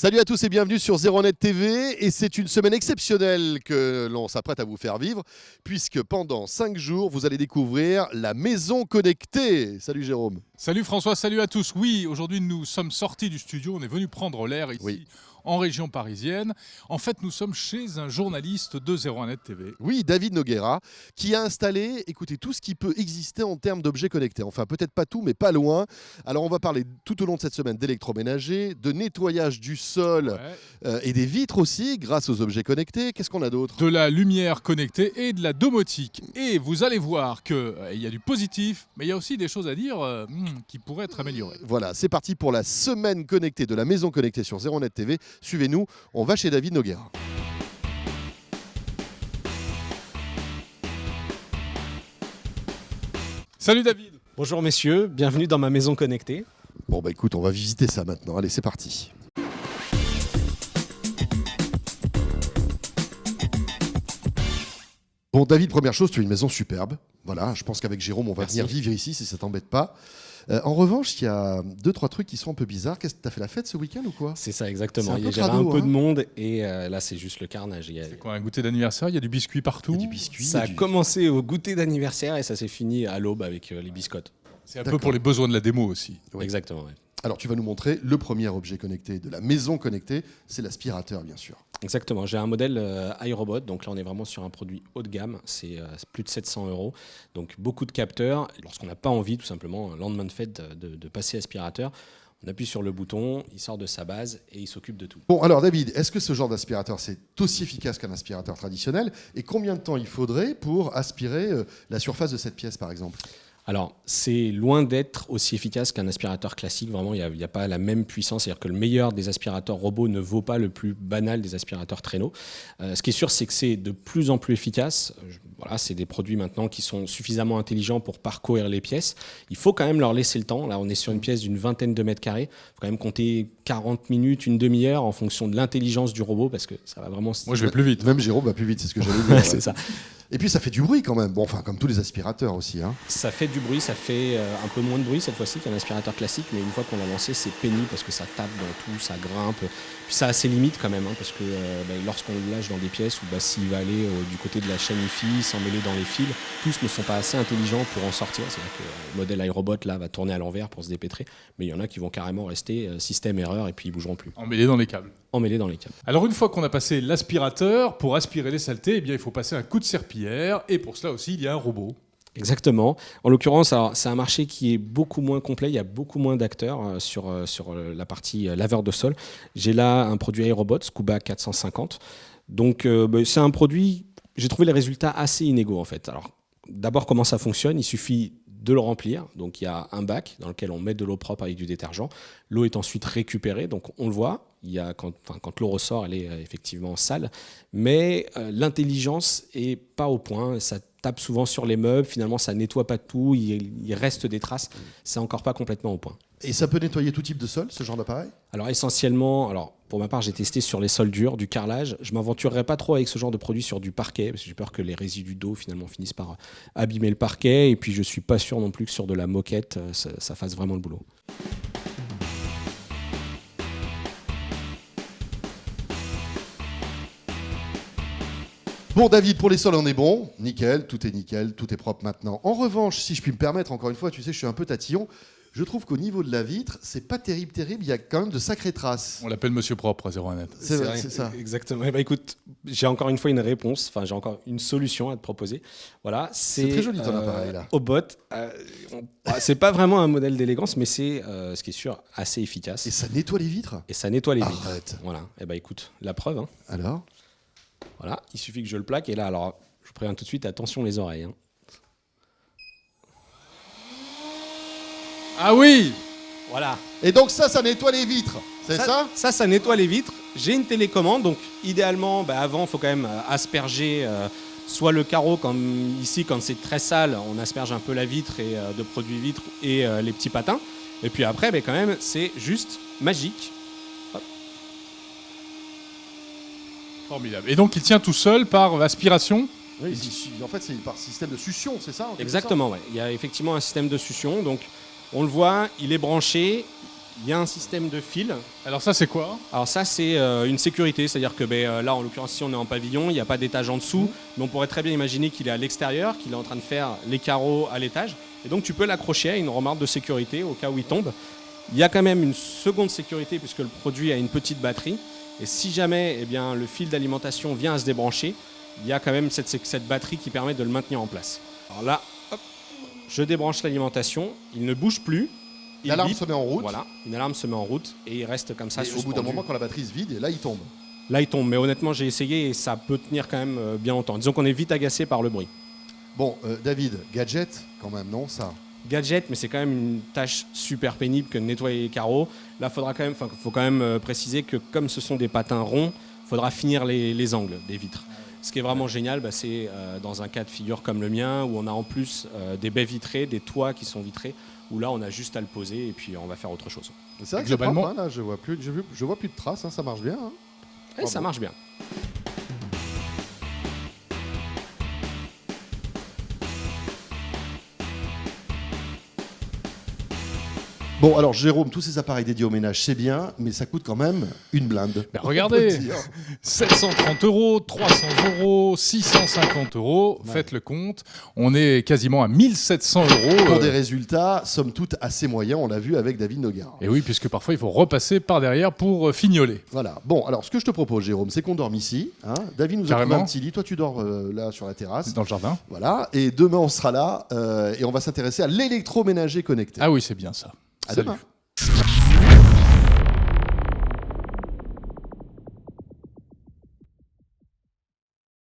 Salut à tous et bienvenue sur ZeroNet TV. Et c'est une semaine exceptionnelle que l'on s'apprête à vous faire vivre, puisque pendant 5 jours, vous allez découvrir la maison connectée. Salut Jérôme. Salut François, salut à tous. Oui, aujourd'hui nous sommes sortis du studio, on est venu prendre l'air ici. Oui. En région parisienne. En fait, nous sommes chez un journaliste de 01net TV. Oui, David Noguera, qui a installé, écoutez, tout ce qui peut exister en termes d'objets connectés. Enfin, peut-être pas tout, mais pas loin. Alors, on va parler tout au long de cette semaine d'électroménager, de nettoyage du sol et des vitres aussi, grâce aux objets connectés. Qu'est-ce qu'on a d'autre ? De la lumière connectée et de la domotique. Et vous allez voir qu'il y a du positif, mais il y a aussi des choses à dire qui pourraient être améliorées. Voilà, c'est parti pour la semaine connectée de la maison connectée sur 01net TV. Suivez-nous, on va chez David Noguera. Salut David. Bonjour messieurs, bienvenue dans ma maison connectée. Bon bah écoute, on va visiter ça maintenant. Allez, c'est parti. Bon David, première chose, tu as une maison superbe. Voilà, je pense qu'avec Jérôme, on va venir vivre ici si ça t'embête pas. En revanche, il y a 2-3 trucs qui sont un peu bizarres. Qu'est-ce que t'as fait la fête ce week-end ou quoi ? C'est ça exactement, C'est un peu j'avais crado, un peu hein. de monde et là c'est juste le carnage. C'est quoi, un goûter d'anniversaire? Il y a du biscuit partout. Il y a du biscuit. Ça a commencé au goûter d'anniversaire et ça s'est fini à l'aube avec les biscottes. C'est un peu pour les besoins de la démo aussi. Oui. Exactement, ouais. Alors tu vas nous montrer le premier objet connecté de la maison connectée, c'est l'aspirateur bien sûr. Exactement, j'ai un modèle iRobot, donc là on est vraiment sur un produit haut de gamme, c'est plus de 700 €, donc beaucoup de capteurs. Lorsqu'on n'a pas envie tout simplement, un lendemain de fête, de passer aspirateur, on appuie sur le bouton, il sort de sa base et il s'occupe de tout. Bon alors David, est-ce que ce genre d'aspirateur c'est aussi efficace qu'un aspirateur traditionnel et combien de temps il faudrait pour aspirer la surface de cette pièce par exemple ? Alors, c'est loin d'être aussi efficace qu'un aspirateur classique. Vraiment, il n'y a pas la même puissance. C'est-à-dire que le meilleur des aspirateurs robots ne vaut pas le plus banal des aspirateurs traîneaux. Ce qui est sûr, c'est que c'est de plus en plus efficace. Voilà, c'est des produits maintenant qui sont suffisamment intelligents pour parcourir les pièces. Il faut quand même leur laisser le temps. Là, on est sur une pièce d'une vingtaine de mètres carrés. Il faut quand même compter 40 minutes, une demi-heure en fonction de l'intelligence du robot parce que ça va vraiment... Moi, je vais plus vite. Même Jérôme va plus vite, c'est ce que j'allais dire. C'est ça. Et puis ça fait du bruit quand même, bon, enfin comme tous les aspirateurs aussi. Hein. Ça fait du bruit, ça fait un peu moins de bruit cette fois-ci qu'un aspirateur classique, mais une fois qu'on l'a lancé, c'est pénible parce que ça tape dans tout, ça grimpe. Puis ça a ses limites quand même, hein, parce que lorsqu'on le lâche dans des pièces où s'il va aller du côté de la chaîne Wi-Fi, s'emmêler dans les fils, tous ne sont pas assez intelligents pour en sortir. C'est-à-dire que le modèle iRobot là, va tourner à l'envers pour se dépêtrer, mais il y en a qui vont carrément rester système erreur et puis ils bougeront plus. Emmêlés dans les câbles. Emmêlés dans les câbles. Alors une fois qu'on a passé l'aspirateur, pour aspirer les saletés, eh bien, il faut passer un coup de serpillière. Et pour cela aussi, il y a un robot. Exactement. En l'occurrence, alors, c'est un marché qui est beaucoup moins complet. Il y a beaucoup moins d'acteurs sur la partie laveur de sol. J'ai là un produit iRobot, Scuba 450. Donc c'est un produit, j'ai trouvé les résultats assez inégaux en fait. Alors d'abord, comment ça fonctionne ? Il suffit de le remplir. Donc il y a un bac dans lequel on met de l'eau propre avec du détergent. L'eau est ensuite récupérée, donc on le voit. Quand l'eau ressort, elle est effectivement sale. Mais l'intelligence est pas au point. Ça tape souvent sur les meubles. Finalement, ça nettoie pas tout. Il reste des traces. C'est encore pas complètement au point. Et ça peut nettoyer tout type de sol, ce genre d'appareil ? Alors essentiellement, pour ma part, j'ai testé sur les sols durs, du carrelage. Je m'aventurerai pas trop avec ce genre de produit sur du parquet, parce que j'ai peur que les résidus d'eau finalement finissent par abîmer le parquet. Et puis je suis pas sûr non plus que sur de la moquette, ça fasse vraiment le boulot. Bon David, pour les sols on est bon, nickel, tout est propre maintenant. En revanche, si je puis me permettre, encore une fois, tu sais, je suis un peu tatillon, je trouve qu'au niveau de la vitre, c'est pas terrible, il y a quand même de sacrées traces. On l'appelle Monsieur Propre à 01net. C'est vrai, c'est ça. Exactement. Écoute, j'ai encore une fois une réponse, j'ai encore une solution à te proposer. Voilà, c'est très joli ton appareil là. Obot, c'est pas vraiment un modèle d'élégance, mais c'est, ce qui est sûr, assez efficace. Et ça nettoie les vitres ? Et ça nettoie les vitres. Arrête. Voilà. Écoute, la preuve. Hein. Alors ? Voilà, il suffit que je le plaque. Et là, alors, je vous préviens tout de suite, attention les oreilles. Hein. Ah oui ! Voilà. Et donc ça nettoie les vitres, c'est ça ? Ça nettoie les vitres. J'ai une télécommande, donc idéalement, avant, il faut quand même asperger soit le carreau, comme ici, quand c'est très sale, on asperge un peu la vitre et de produits vitres et les petits patins. Et puis après, quand même, c'est juste magique. Hop. Formidable. Et donc il tient tout seul par aspiration ? Oui, en fait c'est par système de succion, c'est ça ? Exactement, ouais. Il y a effectivement un système de succion, donc on le voit, il est branché, Il y a un système de fil. Alors ça, c'est quoi? Alors ça, c'est une sécurité, c'est-à-dire que là, en l'occurrence, si on est en pavillon, il n'y a pas d'étage en dessous, mais on pourrait très bien imaginer qu'il est à l'extérieur, qu'il est en train de faire les carreaux à l'étage, et donc tu peux l'accrocher à une remorque de sécurité au cas où il tombe. Il y a quand même une seconde sécurité puisque le produit a une petite batterie, et si jamais le fil d'alimentation vient à se débrancher, il y a quand même cette batterie qui permet de le maintenir en place. Alors là, hop, je débranche l'alimentation, il ne bouge plus. L'alarme se met en route. Voilà, une alarme se met en route et il reste comme ça. Et au bout d'un moment, quand la batterie se vide, et là, il tombe. Là, il tombe. Mais honnêtement, j'ai essayé et ça peut tenir quand même bien longtemps. Disons qu'on est vite agacé par le bruit. Bon, David, gadget, quand même, non, ça? Gadget, mais c'est quand même une tâche super pénible que de nettoyer les carreaux. Là, faut quand même préciser que comme ce sont des patins ronds, il faudra finir les angles des vitres. Ce qui est vraiment génial, c'est dans un cas de figure comme le mien, où on a en plus des baies vitrées, des toits qui sont vitrés, où là on a juste à le poser et puis on va faire autre chose. C'est vrai que globalement, c'est propre, hein, là, je vois plus de traces, hein, ça marche bien. Hein. Et ça marche bien. Bon, alors Jérôme, tous ces appareils dédiés au ménage, c'est bien, mais ça coûte quand même une blinde. Ben regardez, 730 €, 300 €, 650 €, faites le compte, on est quasiment à 1700 € Pour des résultats, somme toute, assez moyens, on l'a vu avec David Nogard. Et oui, puisque parfois il faut repasser par derrière pour fignoler. Voilà. Bon, alors ce que je te propose, Jérôme, c'est qu'on dorme ici. Hein. David nous a trouvé un petit lit, toi tu dors là sur la terrasse. Dans le jardin. Voilà. Et demain on sera là et on va s'intéresser à l'électroménager connecté. Ah oui, c'est bien ça. À Salut. demain.